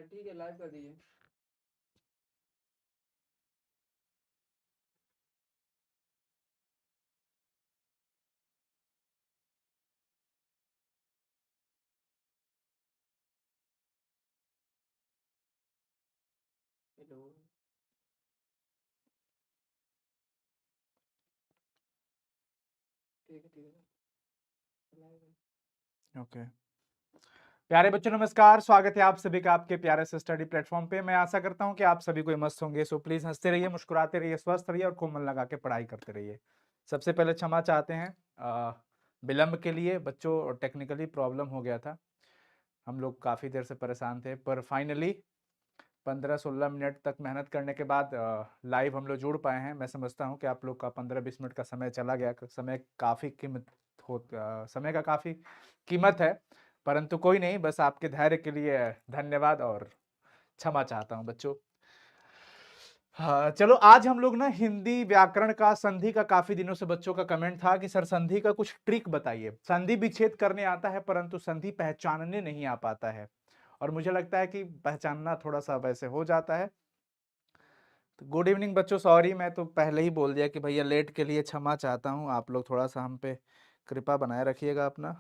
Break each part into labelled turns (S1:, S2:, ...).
S1: ठीक है, लाइव कर दीजिए। हेलो। ठीक है लाइव है।
S2: ओके प्यारे बच्चों नमस्कार, स्वागत है आप सभी का आपके प्यारे से स्टडी प्लेटफॉर्म पे। मैं आशा करता हूं कि आप सभी कोई मस्त होंगे। सो प्लीज हंसते रहिए, मुस्कुराते रहिए, स्वस्थ रहिए और खूब मन लगा के पढ़ाई करते रहिए। सबसे पहले क्षमा चाहते हैं विलंब के लिए। बच्चों टेक्निकली प्रॉब्लम हो गया था, हम लोग काफ़ी देर से परेशान थे, पर फाइनली 15-16 मिनट तक मेहनत करने के बाद लाइव हम लोग जुड़ पाए हैं। मैं समझता हूं कि आप लोग का 15-20 मिनट का समय चला गया, समय काफ़ी समय का काफ़ी कीमत है, परंतु कोई नहीं, बस आपके धैर्य के लिए धन्यवाद और क्षमा चाहता हूं बच्चों। हाँ चलो, आज हम लोग ना हिंदी व्याकरण का संधि का काफी दिनों से बच्चों का कमेंट था कि सर संधि का कुछ ट्रिक बताइए। संधि विच्छेद करने आता है परंतु संधि पहचानने नहीं आ पाता है, और मुझे लगता है कि पहचानना थोड़ा सा वैसे हो जाता है। तो गुड इवनिंग बच्चों, सॉरी मैं तो पहले ही बोल दिया कि भैया लेट के लिए क्षमा चाहता हूँ। आप लोग थोड़ा सा हम पे कृपा बनाए रखिएगा अपना,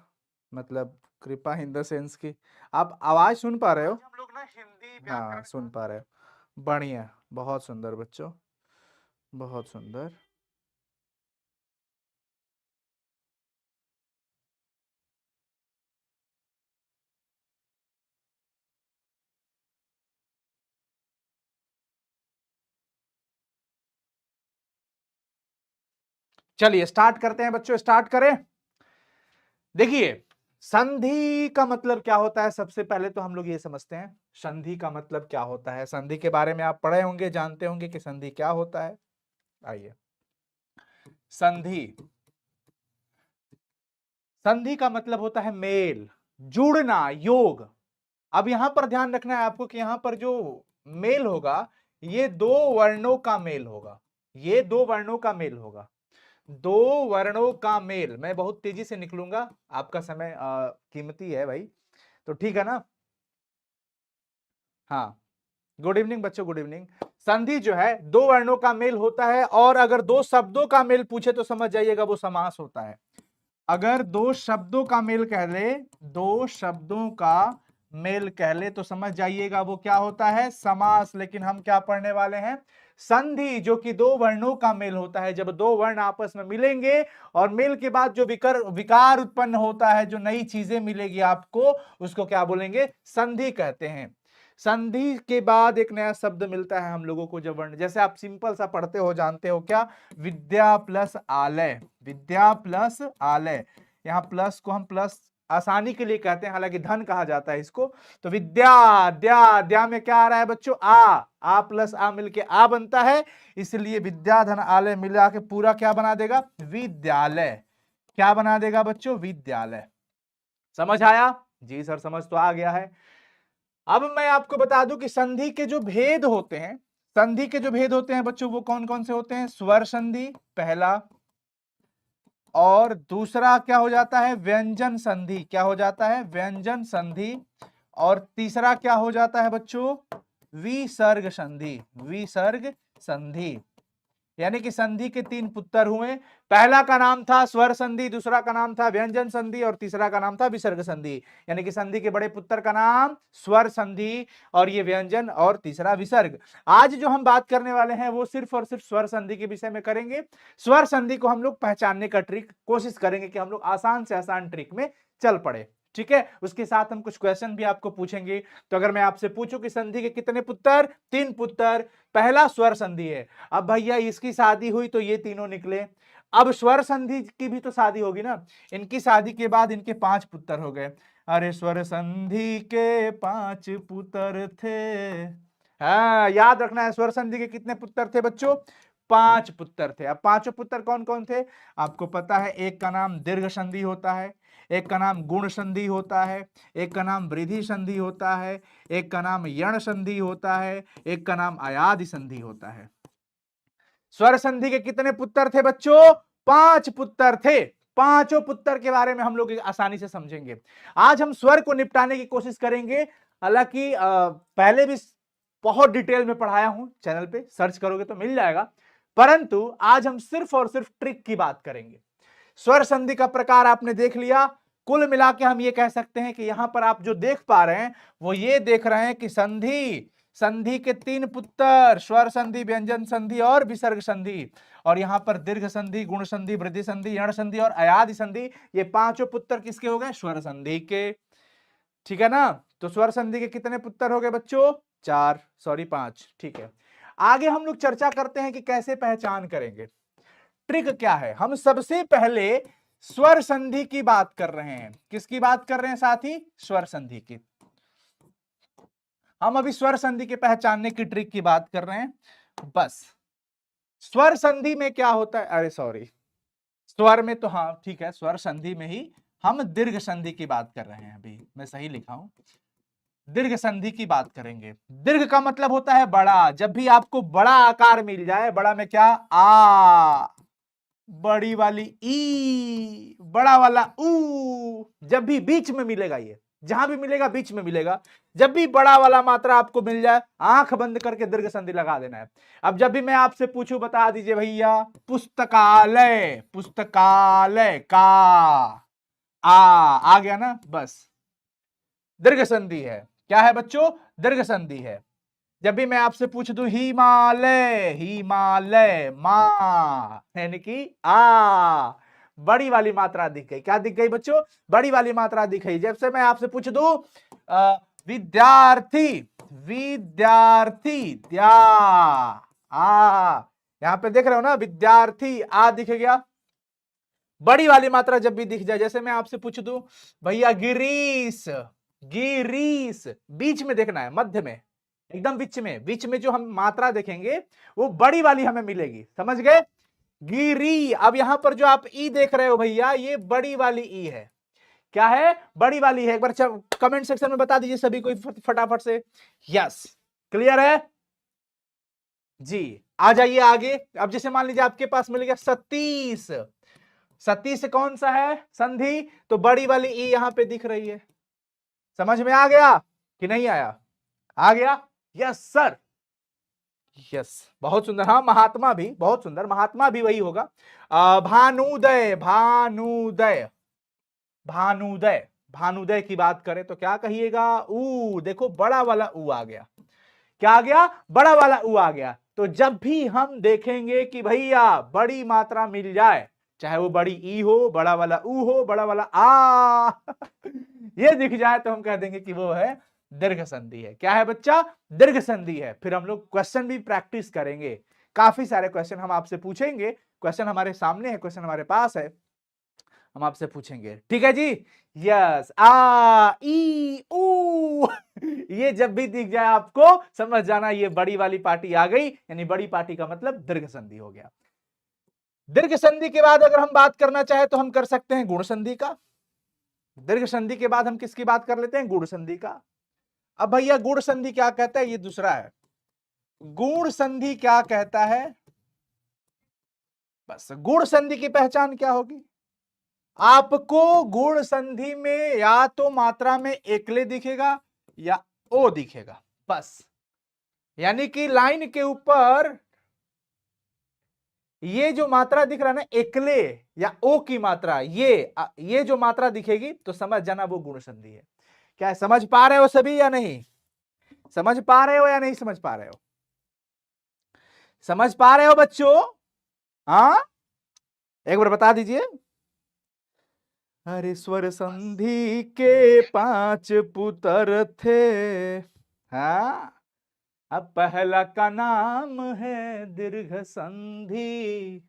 S2: मतलब कृपा इन द सेंस की आप आवाज सुन पा रहे हो? हम लोग ना हिंदी, हाँ सुन पा रहे हो, बढ़िया, बहुत सुंदर बच्चों, बहुत सुंदर। चलिए स्टार्ट करते हैं बच्चों, स्टार्ट करें। देखिए संधि का मतलब क्या होता है, सबसे पहले तो हम लोग ये समझते हैं संधि का मतलब क्या होता है। संधि के बारे में आप पढ़े होंगे, जानते होंगे कि संधि क्या होता है। आइए, संधि, संधि का मतलब होता है मेल, जुड़ना, योग। अब यहां पर ध्यान रखना है आपको कि यहां पर जो मेल होगा ये दो वर्णों का मेल होगा, ये दो वर्णों का मेल होगा, दो वर्णों का मेल। मैं बहुत तेजी से निकलूंगा, आपका समय कीमती है भाई, तो ठीक है ना। हाँ गुड इवनिंग बच्चों, गुड इवनिंग। संधि जो है दो वर्णों का मेल होता है, और अगर दो शब्दों का मेल पूछे तो समझ जाइएगा वो समास होता है। अगर दो शब्दों का मेल कह ले, दो शब्दों का मेल कह ले तो समझ जाइएगा वो क्या होता है, समास। लेकिन हम क्या पढ़ने वाले हैं, संधि, जो कि दो वर्णों का मेल होता है। जब दो वर्ण आपस में मिलेंगे और मेल के बाद जो विकार उत्पन्न होता है, जो नई चीजें मिलेगी आपको, उसको क्या बोलेंगे, संधि कहते हैं। संधि के बाद एक नया शब्द मिलता है हम लोगों को, जब वर्ण, जैसे आप सिंपल सा पढ़ते हो, जानते हो क्या, विद्या प्लस आलय, विद्या प्लस आलय। यहाँ प्लस को हम प्लस आसानी के लिए कहते हैं, हालांकि धन कहा जाता है इसको। तो विद्या, द्या, द्या में क्या आ रहा है बच्चों, आ प्लस आ मिलके आ बनता है, इसलिए विद्या धन आलय मिला के पूरा क्या बना देगा, विद्यालय। क्या बना देगा बच्चों, विद्यालय। समझ आया? जी सर समझ तो आ गया है। अब मैं आपको बता दूं कि संधि के जो भेद होते हैं, संधि के जो भेद होते हैं बच्चों वो कौन कौन से होते हैं, स्वर संधि पहला, और दूसरा क्या हो जाता है, व्यंजन संधि। क्या हो जाता है, व्यंजन संधि। और तीसरा क्या हो जाता है बच्चों, विसर्ग संधि, विसर्ग संधि। यानी कि संधि के तीन पुत्र हुए, पहला का नाम था स्वर संधि, दूसरा का नाम था व्यंजन संधि, और तीसरा का नाम था विसर्ग संधि। यानी कि संधि के बड़े पुत्र का नाम स्वर संधि, और ये व्यंजन, और तीसरा विसर्ग। आज जो हम बात करने वाले हैं वो सिर्फ और सिर्फ स्वर संधि के विषय में करेंगे। स्वर संधि को हम लोग पहचानने का ट्रिक कोशिश करेंगे कि हम लोग आसान से आसान ट्रिक में चल पड़े, ठीक है। उसके साथ हम कुछ क्वेश्चन भी आपको पूछेंगे। तो अगर मैं आपसे पूछूं कि संधि के कितने पुत्र, तीन पुत्र, पहला स्वर संधि है। अब भैया इसकी शादी हुई तो ये तीनों निकले, अब स्वर संधि की भी तो शादी होगी ना, इनकी शादी के बाद इनके पांच पुत्र हो गए। अरे स्वर संधि के पांच पुत्र थे। हाँ याद रखना है, स्वर संधि के कितने पुत्र थे बच्चों, पांच पुत्र थे। अब पांचों पुत्र कौन कौन थे आपको पता है, एक का नाम दीर्घ संधि होता है, एक का नाम गुण संधि होता है, एक का नाम वृद्धि संधि होता है, एक का नाम यण संधि होता है, एक का नाम अयादि संधि होता है। स्वर संधि के कितने पुत्र थे बच्चों, पांच पुत्र थे। पांचों पुत्र के बारे में हम लोग आसानी से समझेंगे। आज हम स्वर को निपटाने की कोशिश करेंगे। हालांकि पहले भी बहुत डिटेल में पढ़ाया हूं, चैनल पे सर्च करोगे तो मिल जाएगा, परंतु आज हम सिर्फ और सिर्फ ट्रिक की बात करेंगे। स्वर संधि का प्रकार आपने देख लिया। कुल मिला के हम ये कह सकते हैं कि यहां पर आप जो देख पा रहे हैं वो ये देख रहे हैं कि संधि के 3 पुत्र, स्वर संधि, व्यंजन संधि और विसर्ग संधि, और यहां पर दीर्घ संधि, गुण संधि, वृद्धि संधि, यण संधि और अयादि संधि, ये पांचों पुत्र किसके हो गए? स्वर संधि के। ठीक है ना? तो स्वर संधि के कितने पुत्र हो गए बच्चों? 5। ठीक है, आगे हम लोग चर्चा करते हैं कि कैसे पहचान करेंगे। ट्रिक क्या है? हम सबसे पहले स्वर संधि की बात कर रहे हैं। किसकी बात कर रहे हैं साथी? स्वर संधि की। हम अभी स्वर संधि के पहचानने की ट्रिक की बात कर रहे हैं। बस स्वर संधि में क्या होता है, अरे सॉरी, स्वर में तो हाँ ठीक है, स्वर संधि में ही हम दीर्घ संधि की बात कर रहे हैं। अभी मैं सही लिखा हूं, दीर्घ संधि की बात करेंगे। दीर्घ का मतलब होता है बड़ा। जब भी आपको बड़ा आकार मिल जाए, बड़ा में क्या? आ, बड़ी वाली ई, बड़ा वाला ऊ, जब भी बीच में मिलेगा, ये जहां भी मिलेगा बीच में मिलेगा, जब भी बड़ा वाला मात्रा आपको मिल जाए, आंख बंद करके दीर्घ संधि लगा देना है। अब जब भी मैं आपसे पूछूं, बता दीजिए भैया, पुस्तकालय, पुस्तकालय का आ गया ना, बस दीर्घ संधि है। क्या है बच्चों? दीर्घ संधि है। जब भी मैं आपसे पूछ दूं हिमालय, हिमालय, मा, यानी कि आ, बड़ी वाली मात्रा दिख गई। क्या दिख गई बच्चों? बड़ी वाली मात्रा दिख गई। जब से मैं आपसे पूछ दूं विद्यार्थी, विद्यार्थी, द्या, आ, यहां पे देख रहे हो ना, विद्यार्थी, आ दिख गया। बड़ी वाली मात्रा जब भी दिख जाए, जैसे मैं आपसे पूछ दूं भैया गिरीश, गिरीश, बीच में देखना है, मध्य में, एकदम बीच में जो हम मात्रा देखेंगे वो बड़ी वाली हमें मिलेगी। समझ गए? गिरी। अब यहां पर जो आप ई देख रहे हो भैया, ये बड़ी वाली ई है। क्या है? बड़ी वाली है। एक बार कमेंट सेक्शन में बता दीजिए सभी कोई फटाफट से। यस, क्लियर है जी। आ जाइए आगे। अब जैसे मान लीजिए आपके पास मिल गया 37, 37 कौन सा है? संधि। तो बड़ी वाली ई यहां पे दिख रही है। समझ में आ गया कि नहीं आया? आ गया? यस सर, यस, बहुत सुंदर। हाँ, महात्मा भी, बहुत सुंदर, महात्मा भी वही होगा। भानुदय, भानुदय, भानुदय, भानुदय की बात करें तो क्या कहिएगा? ऊ, देखो बड़ा वाला ऊ आ गया। क्या आ गया? बड़ा वाला ऊ आ गया। तो जब भी हम देखेंगे कि भैया बड़ी मात्रा मिल जाए, चाहे वो बड़ी ई हो, बड़ा वाला ऊ हो, बड़ा वाला आ ये दिख जाए, तो हम कह देंगे कि वो है दीर्घ संधि है। क्या है बच्चा? दीर्घ संधि है। फिर हम लोग क्वेश्चन भी प्रैक्टिस करेंगे। काफी सारे क्वेश्चन हम आपसे पूछेंगे। क्वेश्चन हमारे सामने है, क्वेश्चन हमारे पास है, हम आपसे पूछेंगे। ठीक है जी? यस, आ, ई, ऊ ये जब भी दिख जाए आपको, समझ जाना ये बड़ी वाली पार्टी आ गई, यानी बड़ी पार्टी का मतलब दीर्घ संधि हो गया। दीर्घ संधि के बाद अगर हम बात करना चाहे तो हम कर सकते हैं गुण संधि का। दीर्घ संधि के बाद हम किसकी बात कर लेते हैं? गुण संधि का। अब भैया गुण संधि क्या कहता है? ये दूसरा है। गुण संधि क्या कहता है? बस गुण संधि की पहचान क्या होगी? आपको गुण संधि में या तो मात्रा में एकले दिखेगा या ओ दिखेगा, बस। यानी कि लाइन के ऊपर ये जो मात्रा दिख रहा है ना, एकले या ओ की मात्रा, ये जो मात्रा दिखेगी तो समझ जाना वो गुण संधि है। क्या समझ पा रहे हो सभी या नहीं? समझ पा रहे हो या नहीं समझ पा रहे हो? समझ पा रहे हो बच्चों? हाँ, एक बार बता दीजिए। अरे स्वर संधि के 5 पुत्र थे। हाँ, अब पहला का नाम है दीर्घ संधि,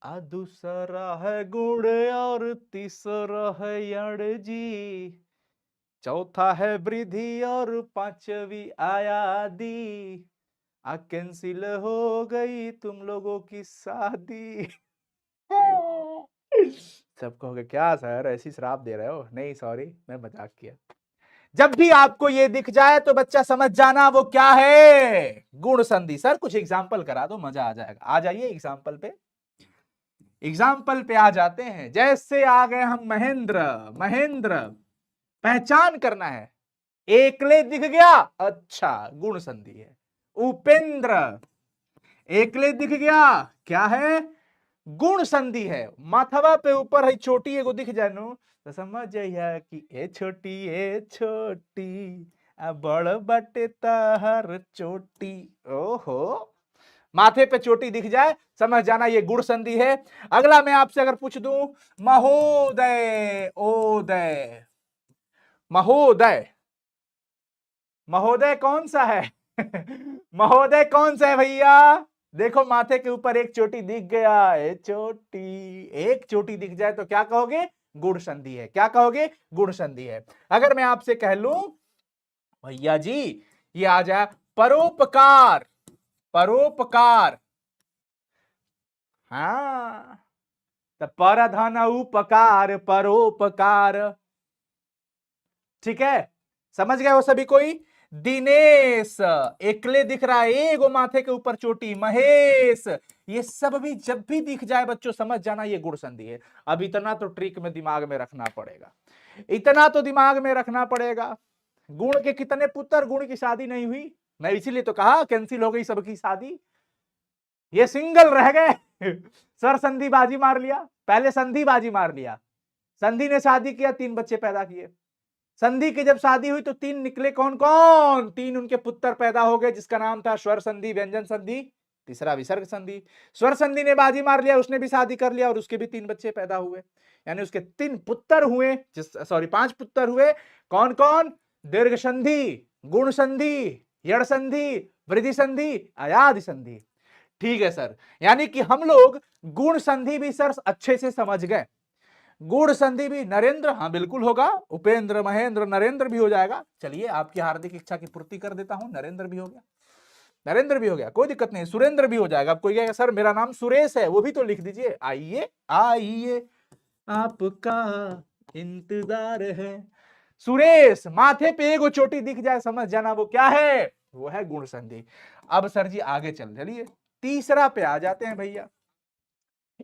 S2: दूसरा है गुण और तीसरा है यण जी, चौथा है वृद्धि और पांचवी आयादी। कैंसिल हो गई तुम लोगों की शादी। सब कहोगे क्या सर ऐसी श्राप दे रहे हो? नहीं सॉरी, मैं मजाक किया। जब भी आपको ये दिख जाए तो बच्चा समझ जाना वो क्या है? गुण संधि। सर कुछ एग्जाम्पल करा दो, मजा आ जाएगा। आ जाइए एग्जाम्पल पे, एग्जाम्पल पे आ जाते हैं। जैसे आ गए हम महेंद्र, महेंद्र, पहचान करना है। एकले दिख गया, अच्छा गुण संधि है। उपेंद्र, एकले दिख गया, क्या है? गुण संधि है। माथवा पे ऊपर है चोटी एगो दिख जाए नु तो समझ जाइए कि ए छोटी बड़ बटे तहर चोटी। ओहो, माथे पे चोटी दिख जाए समझ जाना ये गुण संधि है। अगला मैं आपसे अगर पूछ दूं महोदय, ओदय, महोदय, महोदय कौन सा है? महोदय कौन सा है भैया? देखो माथे के ऊपर एक चोटी दिख गया, ए चोटी, एक चोटी दिख जाए तो क्या कहोगे? गुण संधि है। क्या कहोगे? गुण संधि है। अगर मैं आपसे कह लूं भैया जी ये आ जाए परोपकार, परोपकार, हाँ तो परधन उपकार, परोपकार, ठीक है, समझ गए वो सभी कोई? दिनेश, एकले दिख रहा है, एगो माथे के ऊपर चोटी, महेश, ये सब भी जब भी दिख जाए बच्चों समझ जाना ये गुण संधि है। अब इतना तो ट्रिक में दिमाग में रखना पड़ेगा, इतना तो दिमाग में रखना पड़ेगा। गुण के कितने पुत्र, गुण की शादी नहीं हुई, मैं इसीलिए तो कहा कैंसिल हो गई सबकी शादी, ये सिंगल रह गए। सर संधि बाजी मार लिया, पहले संधि बाजी मार लिया, संधि ने शादी किया, 3 बच्चे पैदा किए, संधि की जब शादी हुई तो 3 निकले, कौन कौन? 3 उनके पुत्र पैदा हो गए जिसका नाम था स्वर संधि, व्यंजन संधि, तीसरा विसर्ग संधि। स्वर संधि ने बाजी मार लिया, उसने भी शादी कर लिया और उसके भी 3 बच्चे पैदा हुए, यानी उसके 3 पुत्र हुए, सॉरी 5 पुत्र हुए। कौन कौन? दीर्घ संधि, गुण संधि, यड़ संधि, वृद्धि संधि, अयादि संधि। ठीक है सर, यानी कि हम लोग गुण संधि भी सर अच्छे से समझ गए। गुण संधि भी नरेंद्र, हाँ बिल्कुल होगा, उपेंद्र, महेंद्र, नरेंद्र भी हो जाएगा। चलिए आपकी हार्दिक इच्छा की पूर्ति कर देता हूं, नरेंद्र भी हो गया, नरेंद्र भी हो गया, कोई दिक्कत नहीं, सुरेंद्र भी हो जाएगा। अब कोई कहेगा सर मेरा नाम सुरेश है, वो भी तो लिख दीजिए, आइए आइए आपका इंतजार है। सुरेश, माथे पे एगो चोटी दिख जाए समझ जाना वो क्या है? वो है गुण संधि। अब सर जी आगे चलिए, तीसरा पे आ जाते हैं भैया।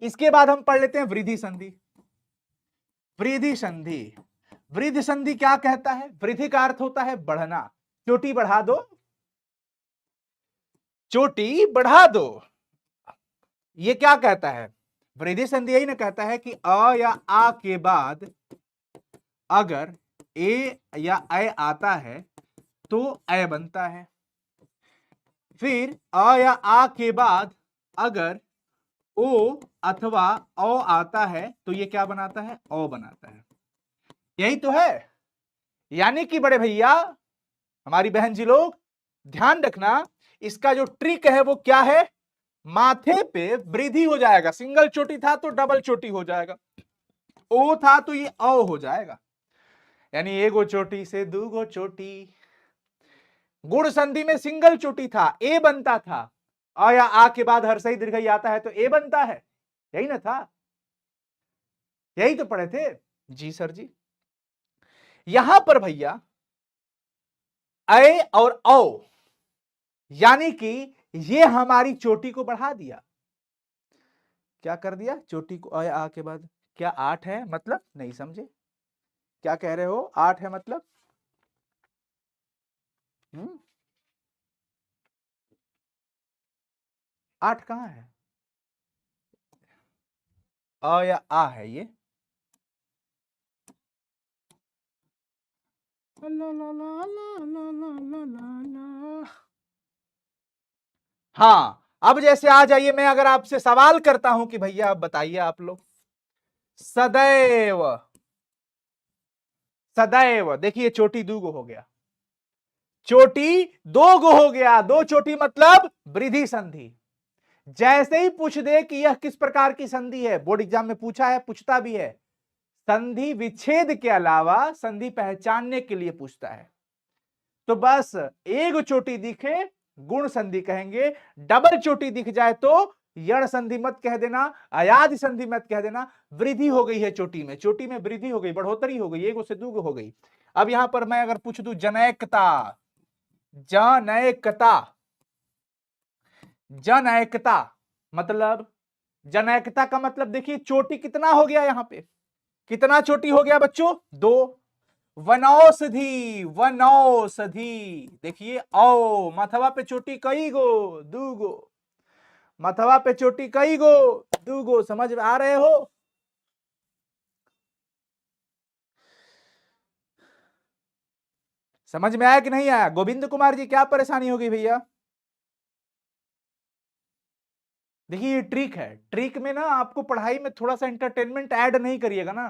S2: इसके बाद हम पढ़ लेते हैं वृद्धि संधि। वृद्धि संधि, वृद्धि संधि क्या कहता है? वृद्धि का अर्थ होता है बढ़ना, चोटी बढ़ा दो, चोटी बढ़ा दो। ये क्या कहता है? वृद्धि संधि यही ना कहता है कि अ या आ के बाद अगर ए या ऐ आता है तो ऐ बनता है, फिर अ या आ के बाद अगर ओ अथवा औ आता है तो ये क्या बनाता है? औ बनाता है। यही तो है, यानी कि बड़े भैया हमारी बहन जी लोग ध्यान रखना, इसका जो ट्रिक है वो क्या है? माथे पे वृद्धि हो जाएगा, सिंगल चोटी था तो डबल चोटी हो जाएगा, ओ था तो ये औ हो जाएगा, यानी एगो चोटी से दूगो चोटी। गुण संधि में सिंगल चोटी था, ए बनता था, अ या आ के बाद हर्षई दीर्घई आता है तो ए बनता है, यही ना था, यही तो पढ़े थे जी सर जी। यहां पर भैया ऐ और औ, यानी कि ये हमारी चोटी को बढ़ा दिया। क्या कर दिया? चोटी को अ आ के बाद, क्या 8 है मतलब? नहीं समझे, क्या कह रहे हो? 8 है मतलब? 8 कहां है? अ या आ है ये, हाँ। अब जैसे आ जाइए, मैं अगर आपसे सवाल करता हूं कि भैया आप बताइए, आप लोग सदैव, सदैव, देखिए चोटी दूगो हो गया, चोटी दो गो हो गया, दो चोटी मतलब वृद्धि संधि। जैसे ही पूछ दे कि यह किस प्रकार की संधि है, बोर्ड एग्जाम में पूछा है, पूछता भी है, संधि विच्छेद के अलावा संधि पहचानने के लिए पूछता है, तो बस एक चोटी दिखे गुण संधि कहेंगे, डबल चोटी दिख जाए तो यड़ संधि मत कह देना, अयादि संधि मत कह देना, वृद्धि हो गई है चोटी में, चोटी में वृद्धि हो गई, बढ़ोतरी हो गई, एक से दूगो हो गई। अब यहां पर मैं अगर पूछ दूं जनैकता, जनैकता, जनैकता मतलब, जनैकता का मतलब देखिए चोटी कितना हो गया, यहां पे कितना चोटी हो गया बच्चों? 2। वनौषधि, वनौषधि। देखिए औ मथवा पे चोटी कई गो, दूगो, मथवा पे चोटी कई गो, दूगो। समझ आ रहे हो? समझ में आया कि नहीं आया? गोविंद कुमार जी क्या परेशानी होगी भैया? देखिए ये ट्रिक है, ट्रिक में ना आपको पढ़ाई में थोड़ा सा एंटरटेनमेंट ऐड नहीं करिएगा ना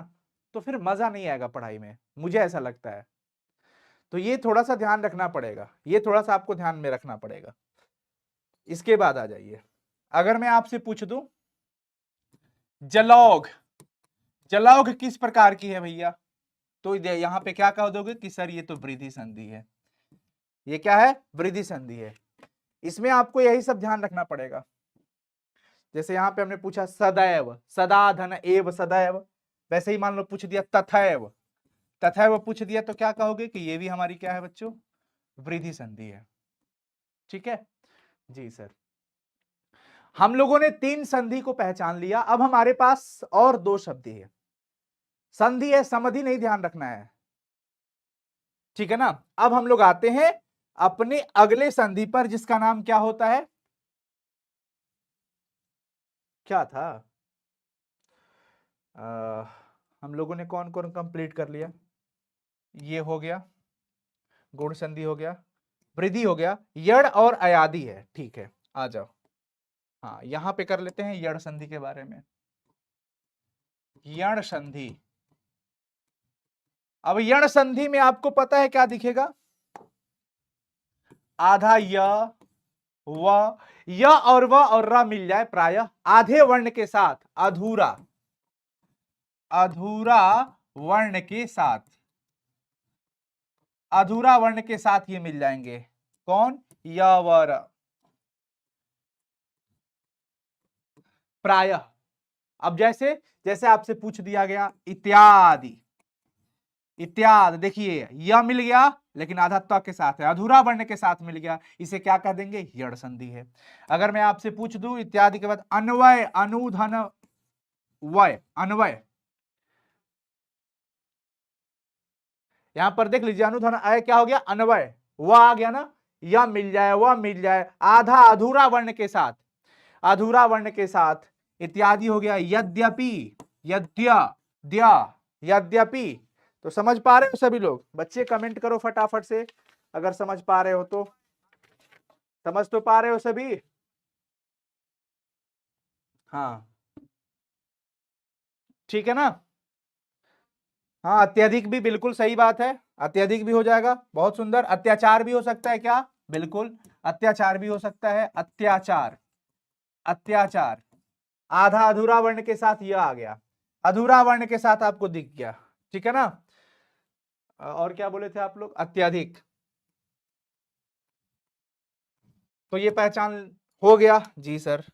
S2: तो फिर मजा नहीं आएगा पढ़ाई में, मुझे ऐसा लगता है। तो ये थोड़ा सा ध्यान रखना पड़ेगा, ये थोड़ा सा आपको ध्यान में रखना पड़ेगा। इसके बाद आ जाइए, अगर मैं आपसे पूछ दूं जलौघ, जलौघ किस प्रकार की है भैया? तो यहां पे क्या कह दोगे कि सर ये तो वृद्धि संधि है। ये क्या है? वृद्धि संधि है। इसमें आपको यही सब ध्यान रखना पड़ेगा। जैसे यहां पे हमने पूछा सदैव, सदा धन एव सदैव, वैसे ही मान लो पूछ दिया तथैव, तथैव पूछ दिया तो क्या कहोगे कि ये भी हमारी क्या है बच्चों? वृद्धि संधि है। ठीक है जी सर। हम लोगों ने 3 संधि को पहचान लिया, अब हमारे पास और 2 शब्द है। संधि है, समधि नहीं ध्यान रखना है, ठीक है ना। अब हम लोग आते हैं अपने अगले संधि पर, जिसका नाम क्या होता है? क्या था? हम लोगों ने कौन कौन कंप्लीट कर लिया? ये हो गया, गुण संधि हो गया, वृद्धि हो गया, यड़ और अयादि है। ठीक है, आ जाओ। हाँ यहां पे कर लेते हैं यड़ संधि के बारे में। यण संधि, अब यण संधि में आपको पता है क्या दिखेगा? आधा व, य और व और र मिल जाए प्रायः आधे वर्ण के साथ, अधूरा, अधूरा वर्ण के साथ, अधूरा वर्ण के साथ ये मिल जाएंगे। कौन? य व र। प्रायः, अब जैसे जैसे आपसे पूछ दिया गया इत्यादि, इत्यादि, देखिए य मिल गया लेकिन आधा त के साथ है, अधूरा वर्ण के साथ मिल गया, इसे क्या कह देंगे? यड़ संधि है। अगर मैं आपसे पूछ दूं इत्यादि के बाद अन्वय, अनुधन वय, अन्वय, यहां पर देख लीजिए अनुधन अय क्या हो गया? अन्वय, वह आ गया ना, यह मिल जाए, वह मिल जाए, आधा अधूरा वर्ण के साथ, अधूरा वर्ण के साथ इत्यादि हो गया, यद्यपि, यद्य, यद्यपि। तो समझ पा रहे हो सभी लोग? बच्चे कमेंट करो फटाफट से अगर समझ पा रहे हो तो। समझ तो पा रहे हो सभी? हाँ ठीक है ना। हाँ अत्यधिक भी बिल्कुल सही बात है, अत्यधिक भी हो जाएगा, बहुत सुंदर। अत्याचार भी हो सकता है क्या? बिल्कुल अत्याचार भी हो सकता है, अत्याचार, अत्याचार। आधा अधूरा वर्ण के साथ यह आ गया, अधूरा वर्ण के साथ आपको दिख गया, ठीक है ना। और क्या बोले थे आप लोग? अत्यधिक। तो ये पहचान हो गया जी सर।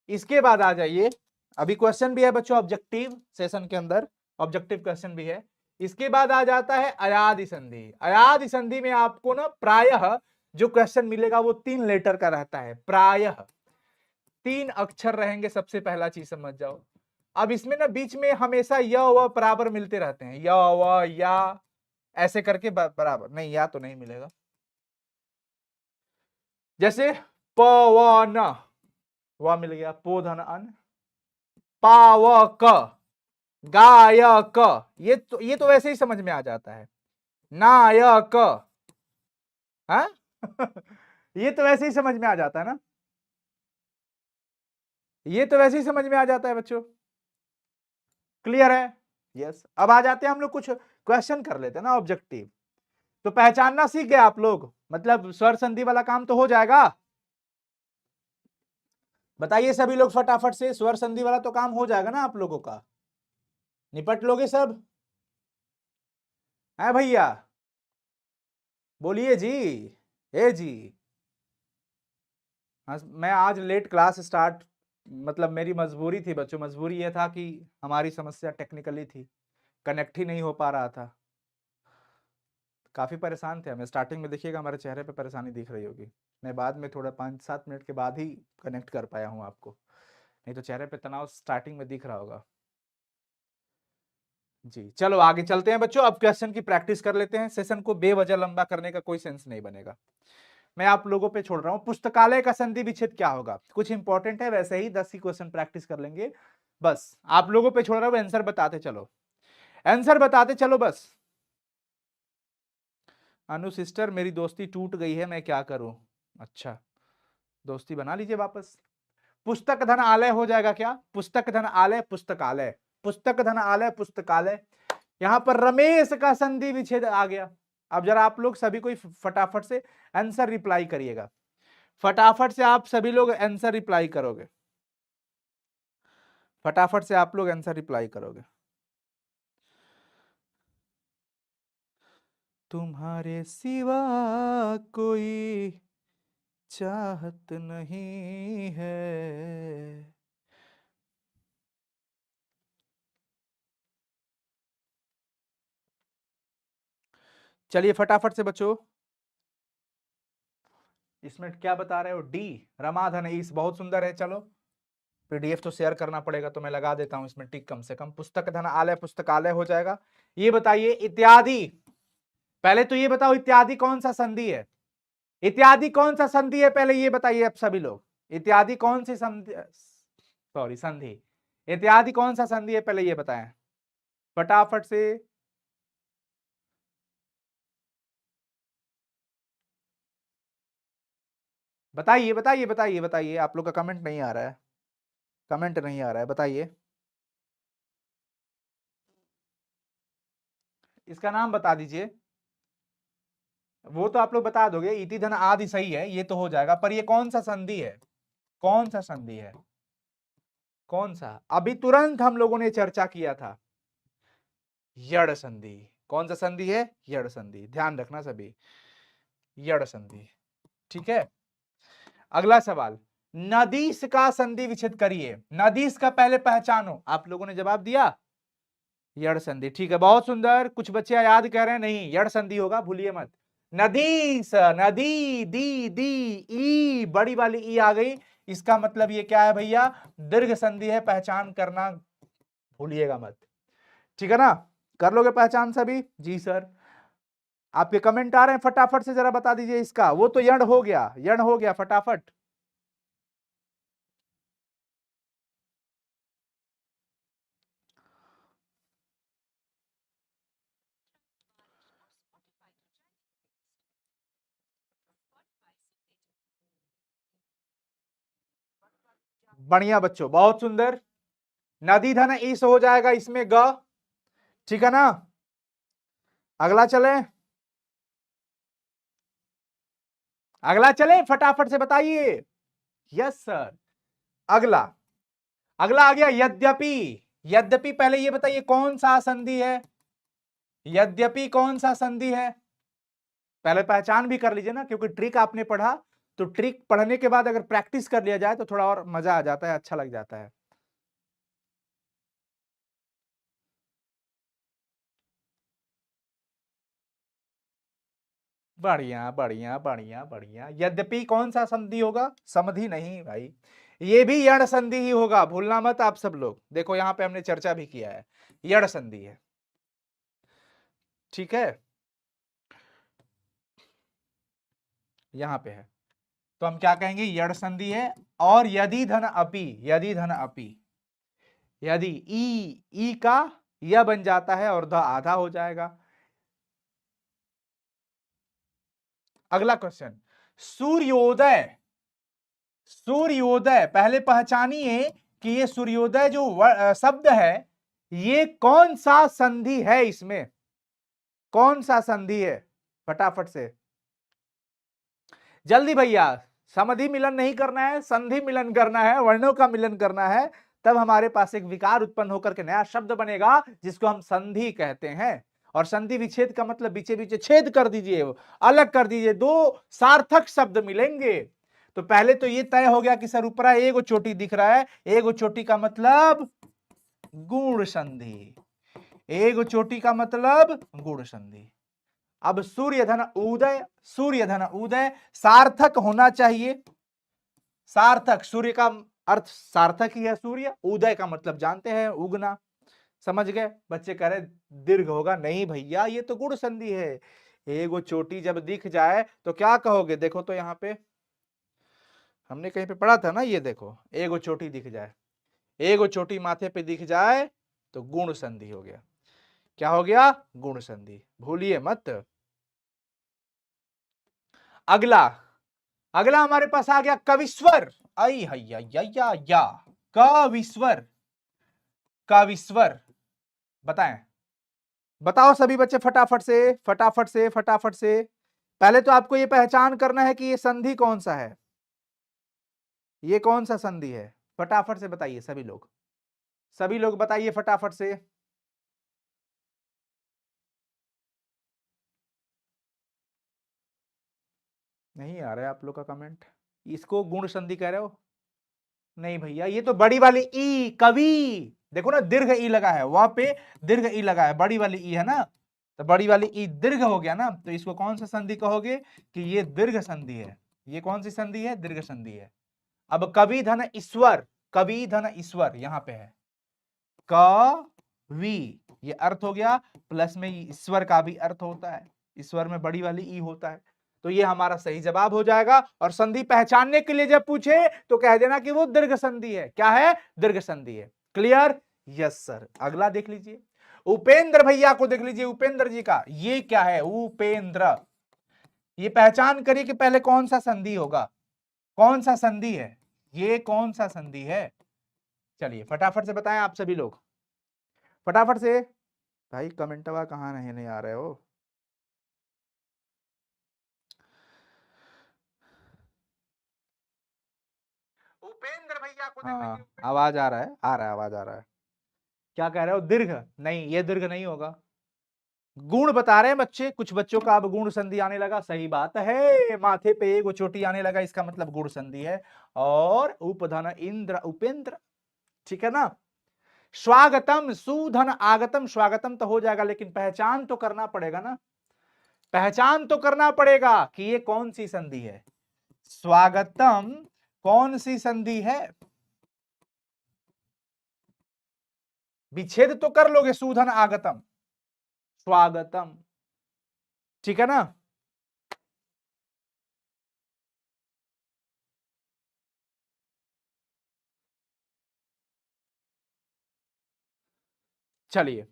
S2: इसके बाद आ जाइए, अभी क्वेश्चन भी है बच्चों ऑब्जेक्टिव सेशन के अंदर, ऑब्जेक्टिव क्वेश्चन भी है। इसके बाद आ जाता है अयादि संधि। अयादि संधि में आपको ना प्रायः जो क्वेश्चन मिलेगा वो 3 लेटर का रहता है, प्रायः 3 अक्षर रहेंगे, सबसे पहला चीज समझ जाओ। अब इसमें ना बीच में हमेशा य व बराबर मिलते रहते हैं, य व या ऐसे करके बराबर नहीं, या तो नहीं मिलेगा। जैसे प व न, व मिल गया, पोधन अन, पावक, गायक, ये तो वैसे ही समझ में आ जाता है, नायक, हाँ ये तो वैसे ही समझ में आ जाता है ना, ये तो वैसे ही समझ में आ जाता है बच्चों। क्लियर है? यस। अब आ जाते हैं हम लोग कुछ क्वेश्चन कर लेते हैं ना ऑब्जेक्टिव। तो पहचानना सीख गए आप लोग, मतलब स्वर संधि वाला काम तो हो जाएगा। बताइए सभी लोग फटाफट से, स्वर संधि वाला तो काम हो जाएगा ना आप लोगों का? निपट लोगे सब? है भैया? बोलिए जी। ए जी। हाँ मैं आज लेट क्लास स्टार्ट, मतलब मेरी मजबूरी थी बच्चों, मजबूरी यह था कि हमारी समस्या टेक्निकली थी, कनेक्ट ही नहीं हो पा रहा था, काफी परेशान थे हमें। स्टार्टिंग में देखिएगा हमारे चेहरे पे परेशानी दिख रही होगी, मैं बाद में थोड़ा 5-7 मिनट के बाद ही कनेक्ट कर पाया हूँ आपको, नहीं तो चेहरे पे तनाव स्टार्टिंग में दिख रहा होगा। जी चलो आगे चलते हैं बच्चों, अब क्वेश्चन की प्रैक्टिस कर लेते हैं। सेशन को बेवजह लंबा करने का कोई सेंस नहीं बनेगा। मैं आप लोगों पे छोड़ रहा हूं। पुस्तकालय का संधि विच्छेद क्या होगा? कुछ इंपॉर्टेंट है, वैसे ही 10 ही क्वेश्चन प्रैक्टिस कर लेंगे बस। आप लोगों पे छोड़ रहा हूं, आंसर बताते चलो, आंसर बताते चलो बस। अनु सिस्टर मेरी दोस्ती टूट गई है, मैं क्या करूं? अच्छा, दोस्ती बना लीजिए वापस। पुस्तक धन आलय हो जाएगा क्या? पुस्तक धन आलय पुस्तकालय, पुस्तक धन आलय पुस्तकालय। यहां पर रमेश का संधि विच्छेद आ गया। अब जरा आप लोग सभी कोई फटाफट से आंसर रिप्लाई करिएगा, फटाफट से आप सभी लोग आंसर रिप्लाई करोगे, फटाफट से आप लोग आंसर रिप्लाई करोगे। तुम्हारे सिवा कोई चाहत नहीं है। चलिए फटाफट से बच्चों, इसमें क्या बता रहे हो? डी रमाधन ईस, बहुत सुंदर है। चलो पीडीएफ तो शेयर करना पड़ेगा, तो मैं लगा देता हूं इसमें टिक कम से कम। पुस्तक धन आलय पुस्तकालय हो जाएगा। ये बताइए इत्यादि, पहले तो ये बताओ इत्यादि कौन सा संधि है? इत्यादि कौन सा संधि है पहले ये बताइए आप सभी लोग। इत्यादि कौन सी संधि, सॉरी संधि, इत्यादि कौन सा संधि है पहले ये बताएं फटाफट से। बताइए बताइए बताइए बताइए, आप लोग का कमेंट नहीं आ रहा है, कमेंट नहीं आ रहा है, बताइए। इसका नाम बता दीजिए। वो तो आप लोग बता दोगे, इति धन आदि सही है, ये तो हो जाएगा, पर ये कौन सा संधि है? कौन सा संधि है? कौन सा? अभी तुरंत हम लोगों ने चर्चा किया था, यड़ संधि। कौन सा संधि है? यड़ संधि, ध्यान रखना सभी, यड़ संधि। ठीक है, अगला सवाल, नदीस का संधि विच्छेद करिए। नदीस का पहले पहचानो। आप लोगों ने जवाब दिया यड़ संधि, ठीक है बहुत सुंदर। कुछ बच्चे याद कर रहे हैं, नहीं यड़ संधि होगा, भूलिए मत। नदीस, नदी, दी दी ई, बड़ी वाली ई आ गई, इसका मतलब ये क्या है भैया? दीर्घ संधि है, पहचान करना भूलिएगा मत। ठीक है ना, कर लोगे पहचान सभी? जी सर। आपके कमेंट आ रहे हैं, फटाफट से जरा बता दीजिए इसका। वो तो यण हो गया, यण हो गया, फटाफट। बढ़िया बच्चों, बहुत सुंदर। नदी धन ईस हो जाएगा इसमें ग, ठीक है ना। अगला चले, अगला चले, फटाफट से बताइए। Yes sir. अगला, अगला आ गया यद्यपि। यद्यपि पहले ये बताइए कौन सा संधि है? यद्यपि कौन सा संधि है? पहले पहचान भी कर लीजिए ना, क्योंकि ट्रिक आपने पढ़ा, तो ट्रिक पढ़ने के बाद अगर प्रैक्टिस कर लिया जाए तो थोड़ा और मजा आ जाता है, अच्छा लग जाता है। बढ़िया बढ़िया बढ़िया बढ़िया। यद्यपि कौन सा संधि होगा? समधि नहीं भाई, ये भी यण संधि ही होगा, भूलना मत आप सब लोग। देखो यहां पे हमने चर्चा भी किया है, यण संधि है, ठीक है, यहां पे है। तो हम क्या कहेंगे? यण संधि है। और यदि धन अपि, यदि धन अपि, यदि ई का यह बन जाता है और ध आधा हो जाएगा। अगला क्वेश्चन, सूर्योदय, सूर्योदय पहले पहचानिए कि ये सूर्योदय जो शब्द है, ये कौन सा संधि है? इसमें कौन सा संधि है? फटाफट से जल्दी भैया, समधि मिलन नहीं करना है, संधि मिलन करना है, वर्णों का मिलन करना है, तब हमारे पास एक विकार उत्पन्न होकर के नया शब्द बनेगा जिसको हम संधि कहते हैं। और संधि विच्छेद का मतलब बीचे बीचे छेद कर दीजिए, अलग कर दीजिए, दो सार्थक शब्द मिलेंगे। तो पहले तो ये तय हो गया कि सर ऊपरा एगो चोटी दिख रहा है, एगो चोटी का मतलब गुण संधि, एगो चोटी का मतलब गुण संधि। अब सूर्य धन उदय, सूर्य धन उदय सार्थक होना चाहिए, सार्थक, सूर्य का अर्थ सार्थक ही है सूर्य, उदय का मतलब जानते हैं उगना, समझ गए? बच्चे कह रहे दीर्घ होगा, नहीं भैया ये तो गुण संधि है। एगो चोटी जब दिख जाए तो क्या कहोगे? देखो तो यहाँ पे हमने कहीं पे पढ़ा था ना, ये देखो एगो चोटी दिख जाए, एगो चोटी माथे पे दिख जाए तो गुण संधि हो गया। क्या हो गया? गुण संधि, भूलिए मत। अगला अगला हमारे पास आ गया कविश्वर। आई हैया या कविश्वर, कविश्वर बताएं, बताओ सभी बच्चे फटाफट से फटाफट से फटाफट से। पहले तो आपको ये पहचान करना है कि ये संधि कौन सा है, ये कौन सा संधि है, फटाफट से बताइए सभी लोग, सभी लोग बताइए फटाफट से। नहीं आ रहा है आप लोग का कमेंट। इसको गुण संधि कह रहे हो? नहीं भैया ये तो बड़ी वाली ई, कवि। देखो ना दीर्घ ई लगा है वहां पे, दीर्घ ई लगा है, बड़ी वाली ई है ना, तो बड़ी वाली ई दीर्घ हो गया ना, तो इसको कौन सा संधि कहोगे? कि ये दीर्घ संधि है। ये कौन सी संधि है? दीर्घ संधि है। अब कवि धन ईश्वर, कवि धन ईश्वर यहां पे है, कवि ये अर्थ हो गया, प्लस में ईश्वर का भी अर्थ होता है, ईश्वर में बड़ी वाली ई होता है, तो ये हमारा सही जवाब हो जाएगा। और संधि पहचानने के लिए जब पूछे तो कह देना कि वो दीर्घ संधि है। क्या है? दीर्घ संधि है। क्लियर? Yes sir. अगला देख लीजिए, उपेंद्र भैया को देख लीजिए, उपेंद्र जी का ये क्या है? उपेंद्र। ये पहचान करिए कि पहले कौन सा संधि होगा, कौन सा संधि है, ये कौन सा संधि है? चलिए फटाफट से बताएं आप सभी लोग, फटाफट से। भाई कमेंटवा कहाँ नहीं आ रहे हो? उपेंद्र भैया को देख लीजिए। आवाज आ रहा है, आ रहा है, आवाज आ रहा है। क्या कह रहे हो? दीर्घ? नहीं, ये दीर्घ नहीं होगा। गुण बता रहे हैं बच्चे, कुछ बच्चों का अब गुण संधि आने लगा, सही बात है, माथे पे एक चोटी आने लगा, इसका मतलब गुण संधि है। और उपधन इंद्र, उपेंद्र, ठीक है ना। स्वागतम, सुधन आगतम, स्वागतम तो हो जाएगा, लेकिन पहचान तो करना पड़ेगा ना, पहचान तो करना पड़ेगा कि ये कौन सी संधि है। स्वागतम कौन सी संधि है? विच्छेद तो कर लोगे, सुधन आगतम, स्वागतम, ठीक है ना। चलिए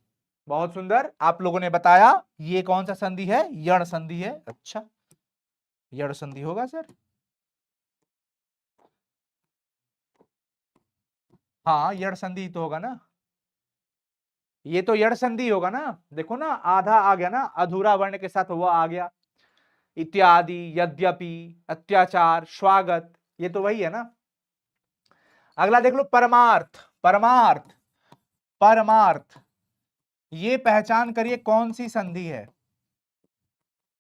S2: बहुत सुंदर, आप लोगों ने बताया ये कौन सा संधि है? यण संधि है। अच्छा, यण संधि होगा सर? हाँ यण संधि तो होगा ना, ये तो यण संधि होगा ना। देखो ना आधा आ गया ना, अधूरा वर्ण के साथ वह आ गया, इत्यादि, यद्यपि, अत्याचार, स्वागत, ये तो वही है ना। अगला देख लो, परमार्थ, परमार्थ, परमार्थ, ये पहचान करिए कौन सी संधि है।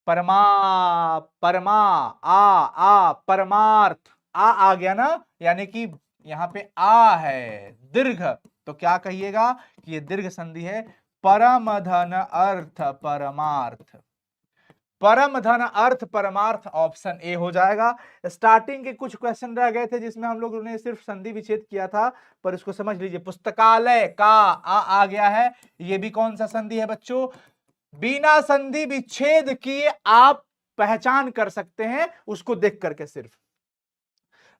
S2: परमा, परमा, आ परमार्थ, आ गया ना, यानी कि यहां पे आ है दीर्घ, तो क्या कहिएगा कि ये दीर्घ संधि है। परम धन अर्थ परमार्थ, परम धन अर्थ परमार्थ, ऑप्शन ए हो जाएगा। स्टार्टिंग के कुछ क्वेश्चन रह गए थे जिसमें हम लोगों ने सिर्फ संधि विच्छेद किया था, पर इसको समझ लीजिए, पुस्तकालय का आ गया है, ये भी कौन सा संधि है बच्चों? बिना संधि विच्छेद किए आप पहचान कर सकते हैं उसको देख करके सिर्फ।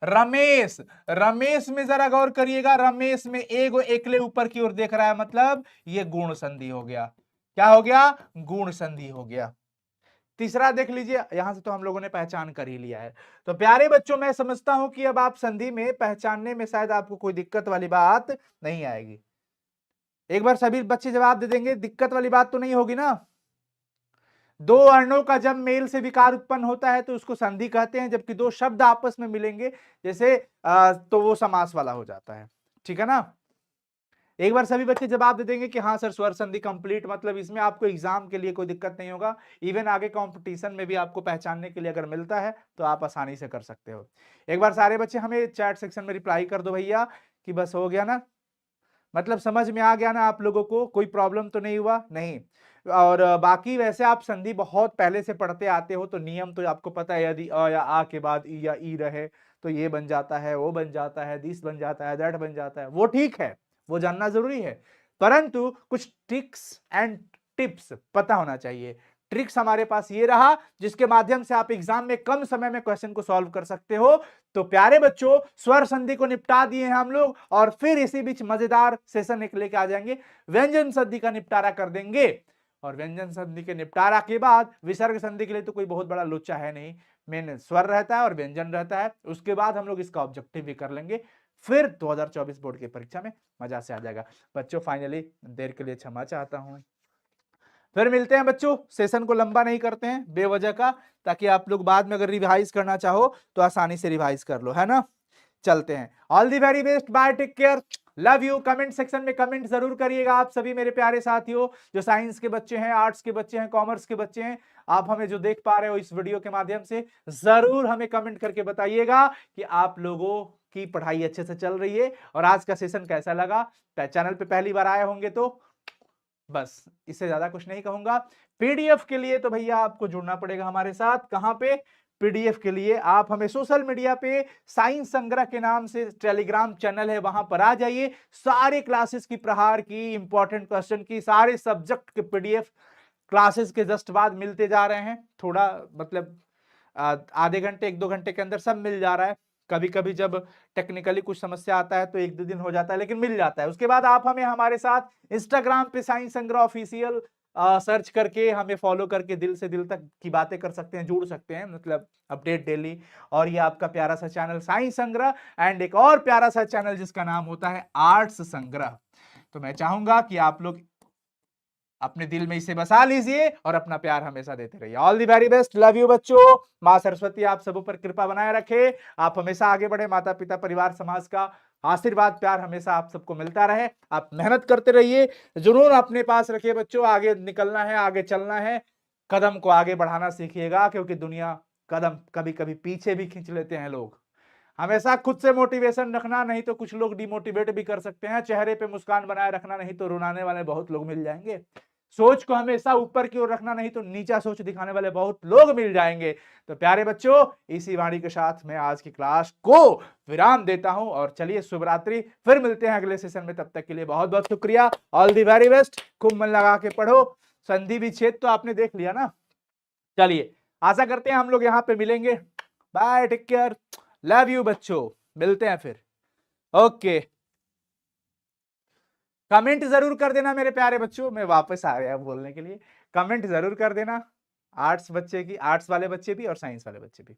S2: रमेश, रमेश में जरा गौर करिएगा, रमेश में एगो एकले ऊपर की ओर देख रहा है, मतलब ये गुण संधि हो गया। क्या हो गया? गुण संधि हो गया। तीसरा देख लीजिए, यहां से तो हम लोगों ने पहचान कर ही लिया है। तो प्यारे बच्चों, मैं समझता हूं कि अब आप संधि में पहचानने में शायद आपको कोई दिक्कत वाली बात नहीं आएगी। एक बार सभी बच्चे जवाब दे देंगे, दिक्कत वाली बात तो नहीं होगी ना। दो वर्णों का जब मेल से विकार उत्पन्न होता है तो उसको संधि कहते हैं, जबकि दो शब्द आपस में मिलेंगे जैसे तो वो समास वाला हो जाता है, ठीक है ना। एक बार सभी बच्चे जवाब दे देंगे कि हाँ सर स्वर संधि कंप्लीट, मतलब इसमें आपको एग्जाम के लिए कोई दिक्कत नहीं होगा, इवन आगे कंपटीशन में भी आपको पहचानने के लिए अगर मिलता है तो आप आसानी से कर सकते हो। एक बार सारे बच्चे हमें चैट सेक्शन में रिप्लाई कर दो भैया कि बस हो गया ना, मतलब समझ में आ गया ना आप लोगों को, कोई प्रॉब्लम तो नहीं हुआ? नहीं। और बाकी वैसे आप संधि बहुत पहले से पढ़ते आते हो तो नियम तो आपको पता है, यदि अ या आ के बाद ई या ई रहे तो ये बन जाता है, वो बन जाता है, दिस बन जाता है, दैट बन जाता है, वो ठीक है, वो जानना जरूरी है। परंतु कुछ ट्रिक्स एंड टिप्स पता होना चाहिए। ट्रिक्स हमारे पास ये रहा जिसके माध्यम से आप एग्जाम में कम समय में क्वेश्चन को सॉल्व कर सकते हो। तो प्यारे बच्चों, स्वर संधि को निपटा दिए हैं हम लोग, और फिर इसी बीच मजेदार सेशन एक लेके आ जाएंगे, व्यंजन संधि का निपटारा कर देंगे। और व्यंजन संधि के निपटारा के बाद विसर्ग संधि के लिए तो कोई बहुत बड़ा लोचा है नहीं, मेन स्वर रहता है और व्यंजन रहता है। उसके बाद हम लोग इसका ऑब्जेक्टिव भी कर लेंगे, फिर 2024 बोर्ड की परीक्षा में मजा से आ जाएगा। बच्चों फाइनली देर के लिए क्षमा चाहता हूं, फिर मिलते हैं बच्चों। सेशन को लंबा नहीं करते हैं बेवजह का, ताकि आप लोग बाद में अगर रिवाइज करना चाहो तो आसानी से रिवाइज कर लो, है ना। चलते हैं, all the very best, bye, take care, love you. Comment section में कमेंट जरूर करिएगा आप सभी मेरे प्यारे साथियों, जो साइंस के बच्चे हैं, आर्ट्स के बच्चे हैं, कॉमर्स के बच्चे हैं। आप हमें जो देख पा रहे हो इस वीडियो के माध्यम से, जरूर हमें कमेंट करके बताइएगा कि आप लोगों की पढ़ाई अच्छे से चल रही है और आज का सेशन कैसा लगा। चैनल पे पहली बार आए होंगे तो बस इससे ज्यादा कुछ नहीं कहूंगा। पीडीएफ के लिए तो भैया आपको जुड़ना पड़ेगा हमारे साथ। कहां पे? पीडीएफ के लिए आप हमें सोशल मीडिया पे साइंस संग्रह के नाम से टेलीग्राम चैनल है, वहां पर आ जाइए। सारे क्लासेस की, प्रहार की, इंपॉर्टेंट क्वेश्चन की, सारे सब्जेक्ट के पीडीएफ क्लासेस के जस्ट बाद मिलते जा रहे हैं। थोड़ा मतलब आधे घंटे 1-2 घंटे के अंदर सब मिल जा रहा है। कभी कभी जब टेक्निकली कुछ समस्या आता है तो 1-2 दिन हो जाता है, लेकिन मिल जाता है। उसके बाद आप हमें हमारे साथ इंस्टाग्राम पे साइंस संग्रह ऑफिशियल सर्च करके हमें फॉलो करके दिल से दिल तक की बातें कर सकते हैं, जुड़ सकते हैं, मतलब अपडेट डेली। और ये आपका प्यारा सा चैनल साइंस संग्रह, एंड एक और प्यारा सा चैनल जिसका नाम होता है आर्ट्स संग्रह। तो मैं चाहूंगा कि आप लोग अपने दिल में इसे बसा लीजिए और अपना प्यार हमेशा देते रहिए। All the very best, love you बच्चों। मां सरस्वती आप सबों पर कृपा बनाए रखे, आप हमेशा आगे बढ़े, माता पिता परिवार समाज का आशीर्वाद प्यार हमेशा आप सबको मिलता रहे। आप मेहनत करते रहिए, जुनून अपने पास रखिए बच्चों, आगे निकलना है, आगे चलना है, कदम को आगे बढ़ाना सीखिएगा, क्योंकि दुनिया कदम कभी कभी पीछे भी खींच लेते हैं लोग। हमेशा खुद से मोटिवेशन रखना, नहीं तो कुछ लोग डिमोटिवेट भी कर सकते हैं। चेहरे पे मुस्कान बनाए रखना, नहीं तो रुलाने वाले बहुत लोग मिल जाएंगे। सोच को हमेशा ऊपर की ओर रखना, नहीं तो नीचा सोच दिखाने वाले बहुत लोग मिल जाएंगे। तो प्यारे बच्चों, इसी वाणी के साथ मैं आज की क्लास को विराम देता हूं, और चलिए शुभ रात्रि, फिर मिलते हैं अगले सेशन में। तब तक के लिए बहुत बहुत शुक्रिया, ऑल दी वेरी बेस्ट। खूब मन लगा के पढ़ो, संधि विच्छेद तो आपने देख लिया ना। चलिए, आशा करते हैं हम लोग यहाँ पे मिलेंगे। Bye, take care, love you बच्चों, मिलते हैं फिर। ओके, कमेंट जरूर कर देना मेरे प्यारे बच्चों, मैं वापस आ गया बोलने के लिए। कमेंट जरूर कर देना, आर्ट्स बच्चे की, आर्ट्स वाले बच्चे भी और साइंस वाले बच्चे भी।